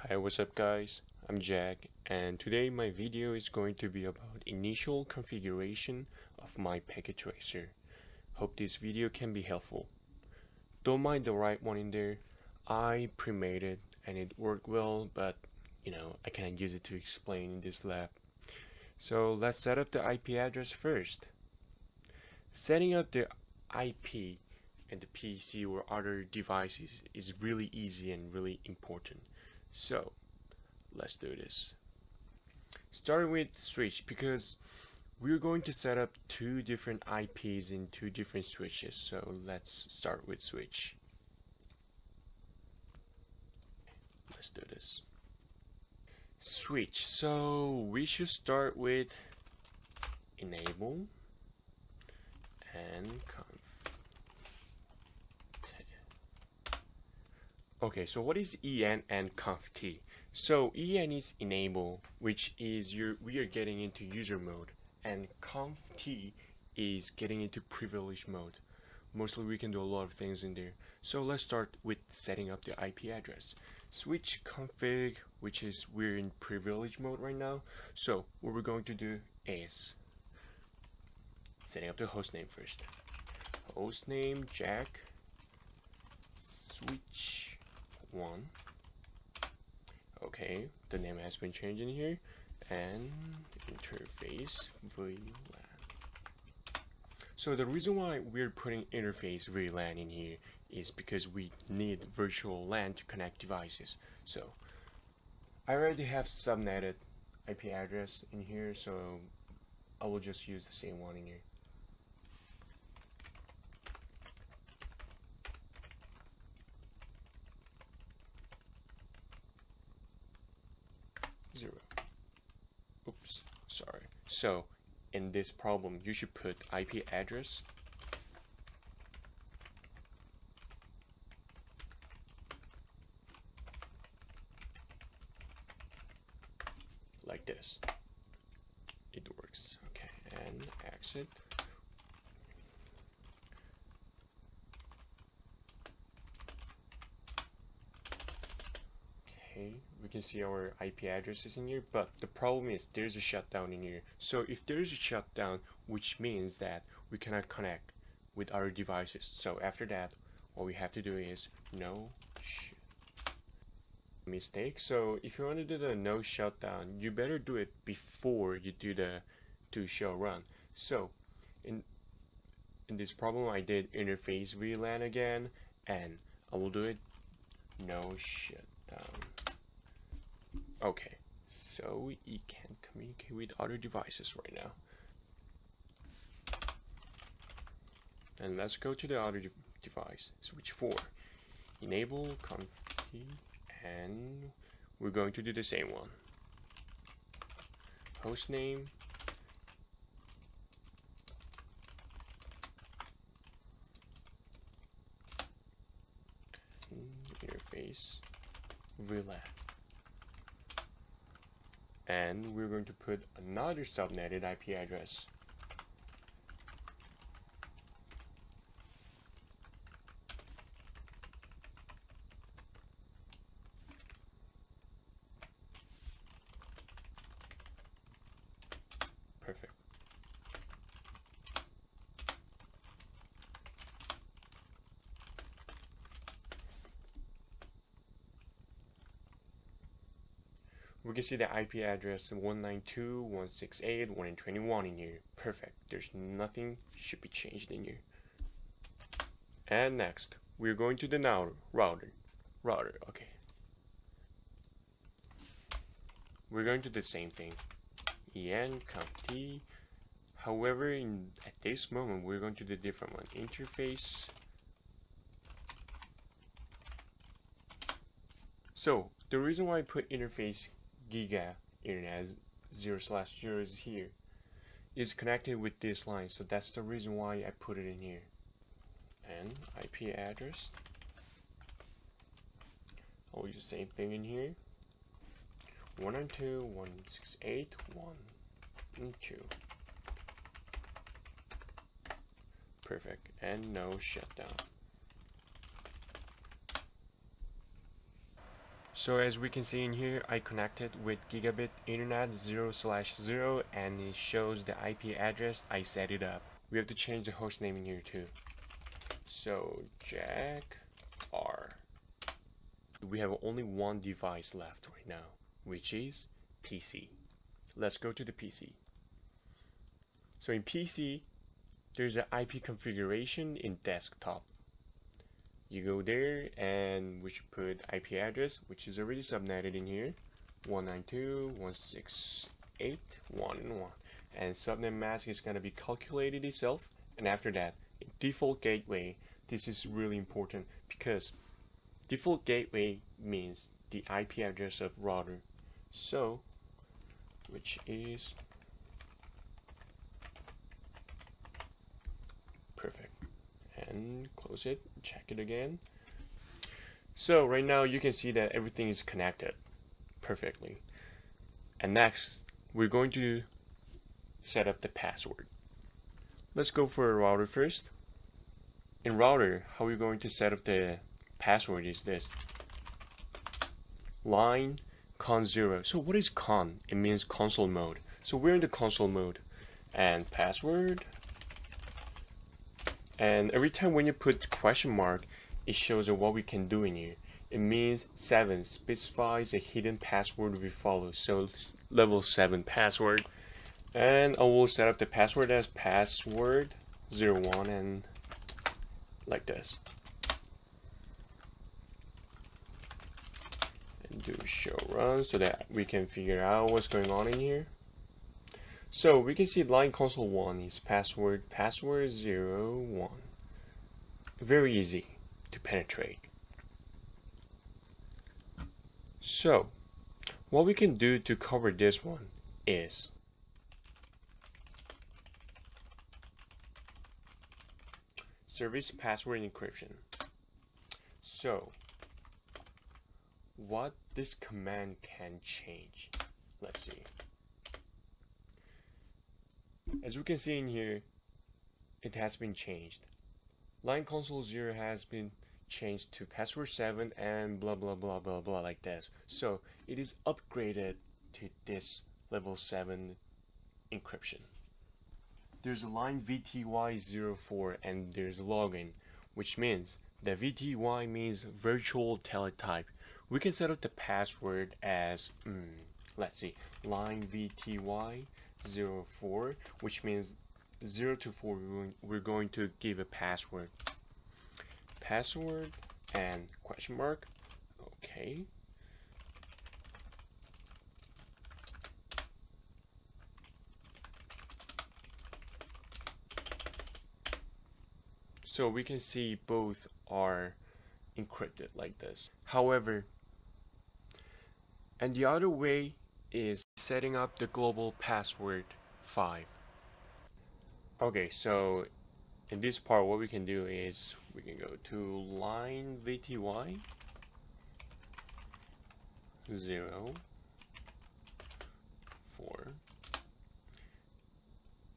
Hi, what's up guys? I'm Jack, and today my video is going to be about initial configuration of my packet tracer. Hope this video can be helpful. Don't mind the right one in there. I pre-made it and it worked well, but I cannot use it to explain in this lab. So let's set up the IP address first. Setting up the IP and the PC or other devices is really easy and really important. So let's do this. Starting with switch, because we're going to set up two different IPs in two different switches. So let's start with switch. Let's do this. Switch. So we should start with enable and conf. Okay, so what is en and conf t? So en is enable, which is we are getting into user mode, and conf t is getting into privilege mode. Mostly we can do a lot of things in there. So let's start with setting up the IP address. Switch config, which is we're in privilege mode right now. So what we're going to do is setting up the hostname first. Hostname Jack switch 1. Okay, the name has been changed in here, and interface VLAN. So the reason why we're putting interface VLAN in here is because we need virtual LAN to connect devices. So I already have subnetted IP address in here, so I will just use the same one in here. Zero. Oops, sorry. So in this problem, you should put IP address like this. It works. Okay, and exit. Okay, we can see our IP addresses in here, but the problem is there's a shutdown in here. So if there's a shutdown, which means that we cannot connect with our devices. So after that, what we have to do is no mistake. So if you want to do the no shutdown, you better do it before you do the to show run. So in this problem, I did interface VLAN again, and I will do it no shutdown. Okay, so we can communicate with other devices right now. And let's go to the other device, switch 4. Enable conf t, and we're going to do the same one. Hostname interface VLAN. And we're going to put another subnetted IP address. Perfect. We can see the IP address 192.168.121 in here. Perfect. There's nothing should be changed in here. And next, we're going to the router. Okay. We're going to do the same thing. En conf t. However, at this moment, we're going to do the different one. Interface. So the reason why I put interface giga internet 0/0 is here is connected with this line, so that's the reason why I put it in here. And IP address, I'll use the same thing in here. 192.168.1.2. Perfect, and no shutdown. So as we can see in here, I connected with gigabit internet 0/0 and it shows the IP address. I set it up. We have to change the host name in here too. So Jack R. We have only one device left right now, which is PC. Let's go to the PC. So in PC, there's an IP configuration in desktop. You go there and we should put IP address, which is already subnetted in here, 192.168.1.1, and subnet mask is going to be calculated itself. And after that, default gateway. This is really important because default gateway means the IP address of router. So, which is perfect. And close it, check it again. So right now you can see that everything is connected perfectly. And next, we're going to set up the password. Let's go for a router first. In router, how we're going to set up the password is this. Line con 0. So what is con? It means console mode. So we're in the console mode. And password. And every time when you put question mark, it shows what we can do in here. It means 7 specifies a hidden password we follow. So level 7 password. And I will set up the password as password 01 and like this. And do show run so that we can figure out what's going on in here. So we can see line console 1 is password 01. Very easy to penetrate. So what we can do to cover this one is service password encryption. So what this command can change, let's see. As we can see in here, it has been changed. Line console 0 has been changed to password 7 and blah blah blah blah blah like this. So it is upgraded to this level 7 encryption. There's a line VTY04 and there's login, which means the VTY means virtual teletype. We can set up the password as let's see, line VTY04, which means 0 to 4 we're going to give a password. Password and question mark. Okay. So we can see both are encrypted like this. However, and the other way is setting up the global password 5. Okay, so in this part what we can do is we can go to line VTY 0 4.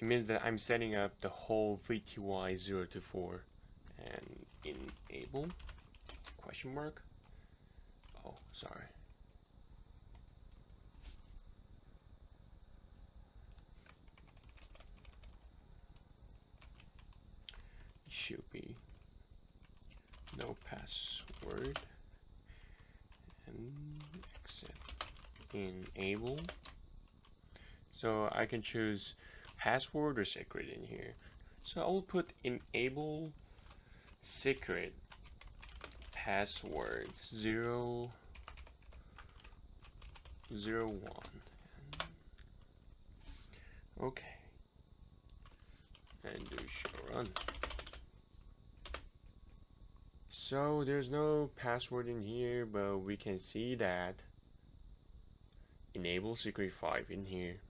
It means that I'm setting up the whole VTY 0 to 4 and enable question mark. Oh, sorry. Should be no password and accept enable. So I can choose password or secret in here. So I will put enable secret password 001. Okay. And do show run. So there's no password in here, but we can see that enable secret 5 in here.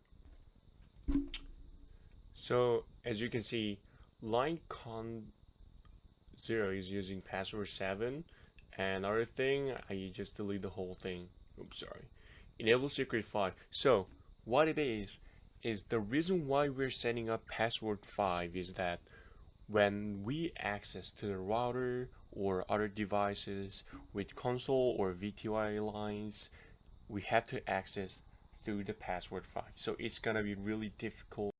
So as you can see, line con 0 is using password 7, and other thing, I just delete the whole thing. Oops, sorry. Enable secret 5. So what it is the reason why we're setting up password 5 is that when we access to the router or other devices with console or VTY lines, we have to access through the password file. So it's gonna be really difficult.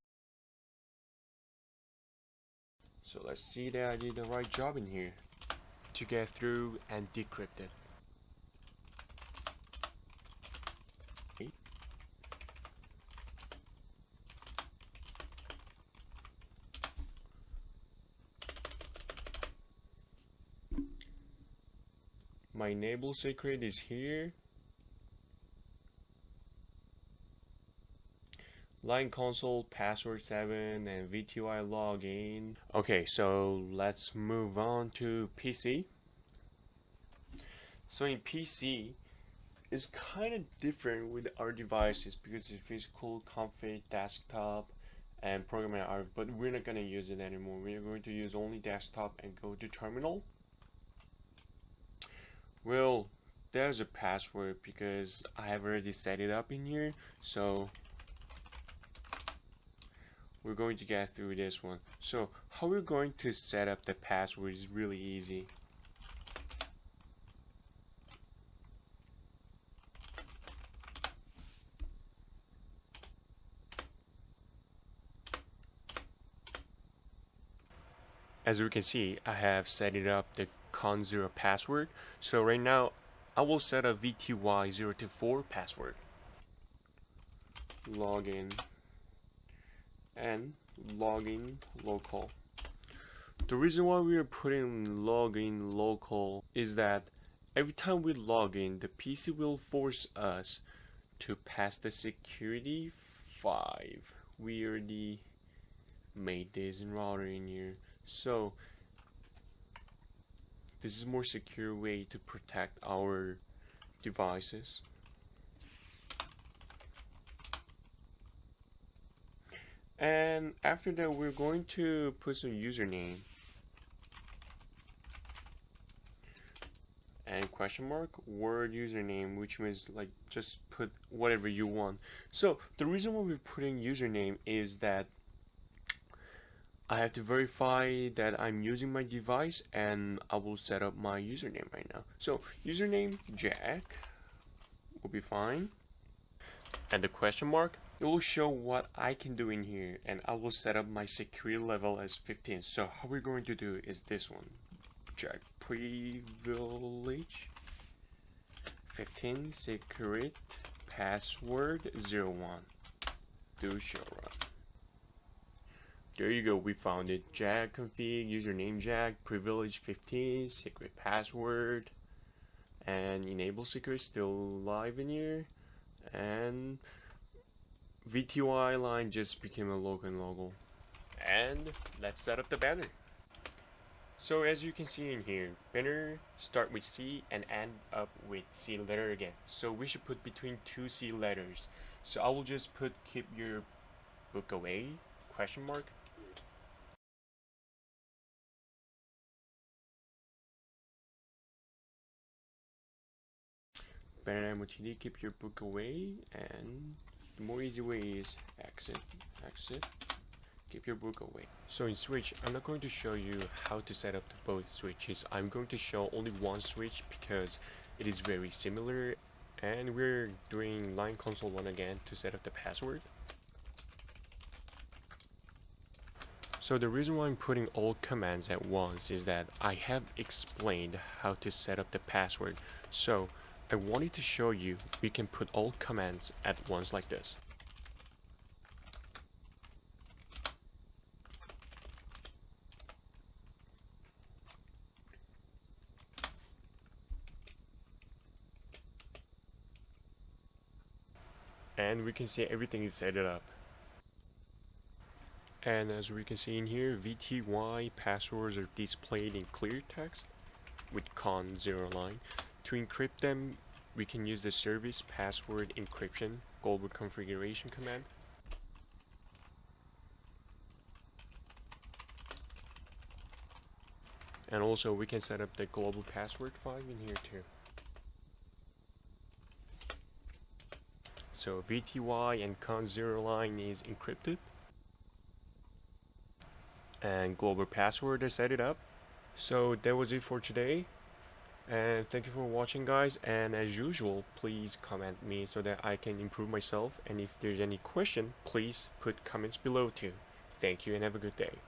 So let's see that I did the right job in here to get through and decrypt it. My enable secret is here. Line console, password 7, and VTY login. Okay, so let's move on to PC. So in PC, it's kind of different with our devices because it's physical, config, desktop, and programming are, but we're not gonna use it anymore. We're going to use only desktop and go to terminal. Well, there's a password because I have already set it up in here, so we're going to get through this one. So how we're going to set up the password is really easy. As we can see, I have set it up the con0 password. So right now I will set a VTY024 password. Login and login local. The reason why we are putting login local is that every time we log in, the PC will force us to pass the security 5. We already made this in router in here, so this is a more secure way to protect our devices. And after that, we're going to put some username and question mark word username, which means like just put whatever you want. So the reason why we're putting username is that I have to verify that I'm using my device, and I will set up my username right now. So username Jack will be fine, and the question mark, it will show what I can do in here, and I will set up my security level as 15. So how we're going to do is this one, Jack privilege 15 secret password 01 do show run. There you go, we found it. Jack config, username Jack, privilege 15, secret password, and enable secret still live in here, and VTY line just became a login logo. And let's set up the banner. So as you can see in here, banner start with C and end up with C letter again. So we should put between two C letters. So I will just put keep your book away, question mark. Banner MOTD, keep your book away, and the more easy way is exit, keep your book away. So in switch, I'm not going to show you how to set up both switches. I'm going to show only one switch because it is very similar, and we're doing line console 1 again to set up the password. So the reason why I'm putting all commands at once is that I have explained how to set up the password. So I wanted to show you we can put all commands at once like this. And we can see everything is set up. And as we can see in here, VTY passwords are displayed in clear text with con0 line. To encrypt them, we can use the service password encryption global configuration command. And also we can set up the global password 5 in here too. So VTY and con0 line is encrypted, and global password is set it up. So that was it for today. And thank you for watching, guys. And as usual, please comment me so that I can improve myself. And if there's any question, please put comments below too. Thank you and have a good day.